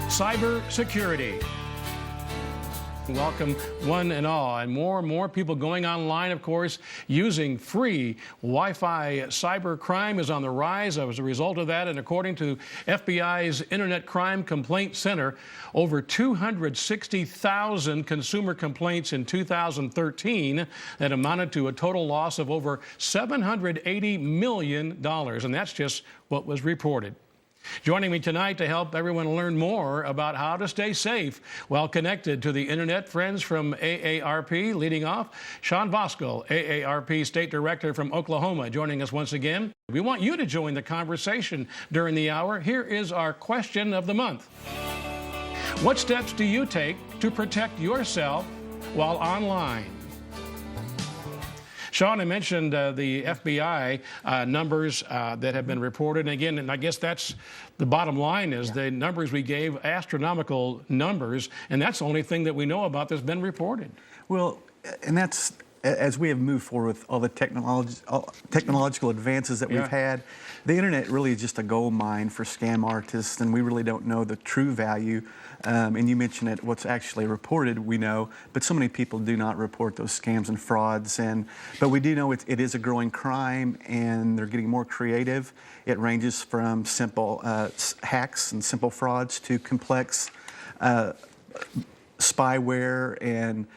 cybersecurity. Welcome one and all, and more people going online, of course, using free Wi-Fi. Cyber crime is on the rise as a result of that, and according to FBI's Internet Crime Complaint Center, over 260,000 consumer complaints in 2013 that amounted to a total loss of over $780 million, and that's just what was reported. Joining me tonight to help everyone learn more about how to stay safe while connected to the internet, friends from AARP. Leading off, Sean Bosco, AARP State Director from Oklahoma, joining us once again. We want you to join the conversation during the hour. Here is our question of the month. What steps do you take to protect yourself while online? Sean, I mentioned the FBI numbers that have been reported. And again, and I guess that's the bottom line is the numbers we gave, astronomical numbers, and that's the only thing that we know about that's been reported. Well, and that's, as we have moved forward with all the technological advances that we've had, the internet really is just a gold mine for scam artists, and we really don't know the true value. And you mentioned it, what's actually reported, we know, but so many people do not report those scams and frauds. But we do know it is a growing crime, and they're getting more creative. It ranges from simple hacks and simple frauds to complex spyware and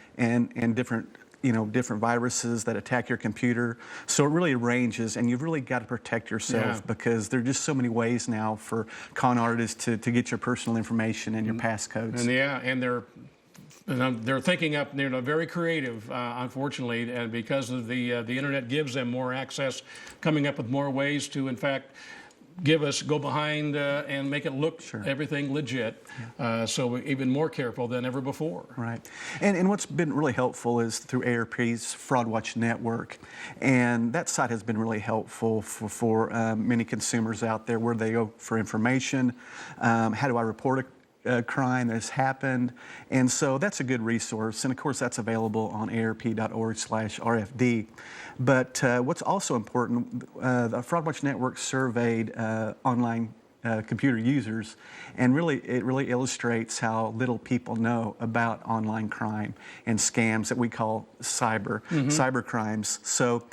different viruses that attack your computer. So it really ranges, and you've really got to protect yourself because there are just so many ways now for con artists to get your personal information and your passcodes. And they're thinking up, very creative, unfortunately, and because of the internet gives them more access, coming up with more ways to, in fact, go behind and make it look everything legit. So we're even more careful than ever before. Right. And what's been really helpful is through AARP's Fraud Watch Network. And that site has been really helpful for many consumers out there where they go for information. How do I report a crime that has happened? And so that's a good resource. And of course, that's available on aarp.org/RFD. But what's also important, the Fraud Watch Network surveyed online computer users, and it really illustrates how little people know about online crime and scams that we call cyber crimes. So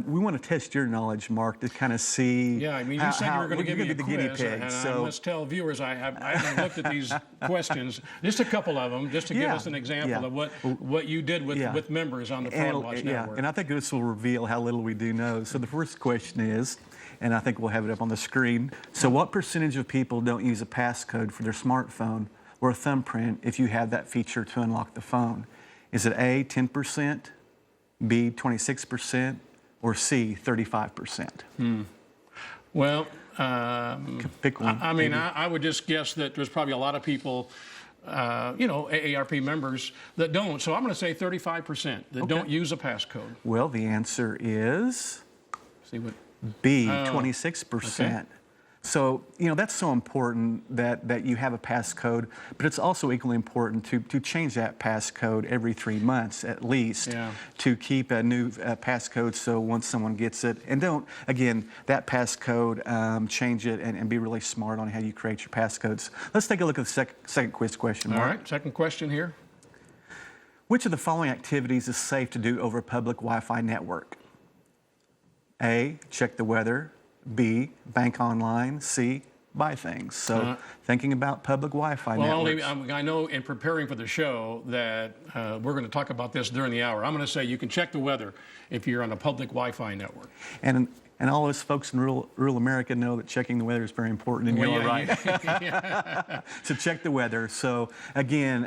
we want to test your knowledge, Mark, to kind of see. Yeah, I mean, you said you were going to give me a quiz, guinea pig, and I must tell viewers I haven't looked at these questions, just a couple of them, just to give us an example of what you did with members on the Fraud Watch Network. And I think this will reveal how little we do know. So the first question is, and I think we'll have it up on the screen. So what percentage of people don't use a passcode for their smartphone or a thumbprint if you have that feature to unlock the phone? Is it A, 10%, B, 26%, or C, 35%? Well, pick one. I mean, I would just guess that there's probably a lot of people, AARP members that don't. So I'm going to say 35% that don't use a passcode. Well, the answer is B, 26%. Okay. So, that's so important that you have a passcode, but it's also equally important to change that passcode every 3 months at least to keep a new passcode so once someone gets it, and don't, again, that passcode, change it and be really smart on how you create your passcodes. Let's take a look at the second quiz question, Mark. All right, second question here. Which of the following activities is safe to do over a public Wi-Fi network? A, check the weather. B, bank online. C, buy things. So thinking about public Wi-Fi networks. I know in preparing for the show that we're going to talk about this during the hour. I'm going to say you can check the weather if you're on a public Wi-Fi network. And all those folks in rural America know that checking the weather is very important, and you're right. So check the weather. So again,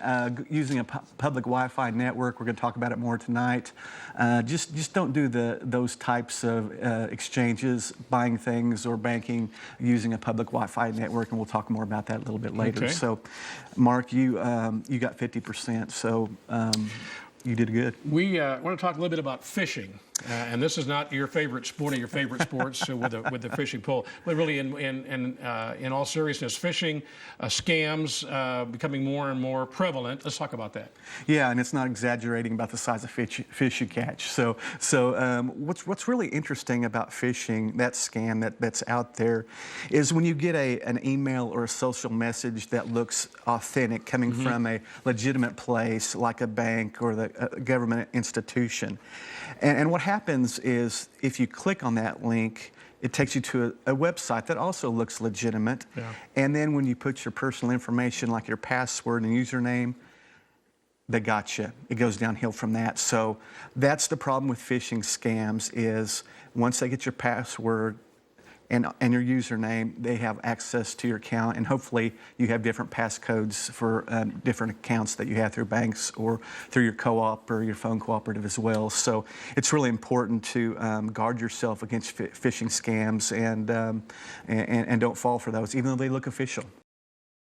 using a public Wi-Fi network, we're going to talk about it more tonight. Just don't do those types of exchanges, buying things or banking using a public Wi-Fi network, and we'll talk more about that a little bit later. Okay. So, Mark, you got 50%. So. You did good. We want to talk a little bit about phishing. And this is not your favorite sport or your favorite sports with the fishing pole, but really in all seriousness, fishing scams becoming more and more prevalent. Let's talk about that. Yeah, and it's not exaggerating about the size of fish you catch. So what's really interesting about phishing, that scam that's out there, is when you get an email or a social message that looks authentic, coming from a legitimate place like a bank or the government institution. And what happens is if you click on that link, it takes you to a website that also looks legitimate. Yeah. And then when you put your personal information like your password and username, they got you. It goes downhill from that. So that's the problem with phishing scams, is once they get your password and your username, they have access to your account, and hopefully you have different passcodes for different accounts that you have through banks or through your co-op or your phone cooperative as well. So it's really important to guard yourself against phishing scams and don't fall for those, even though they look official.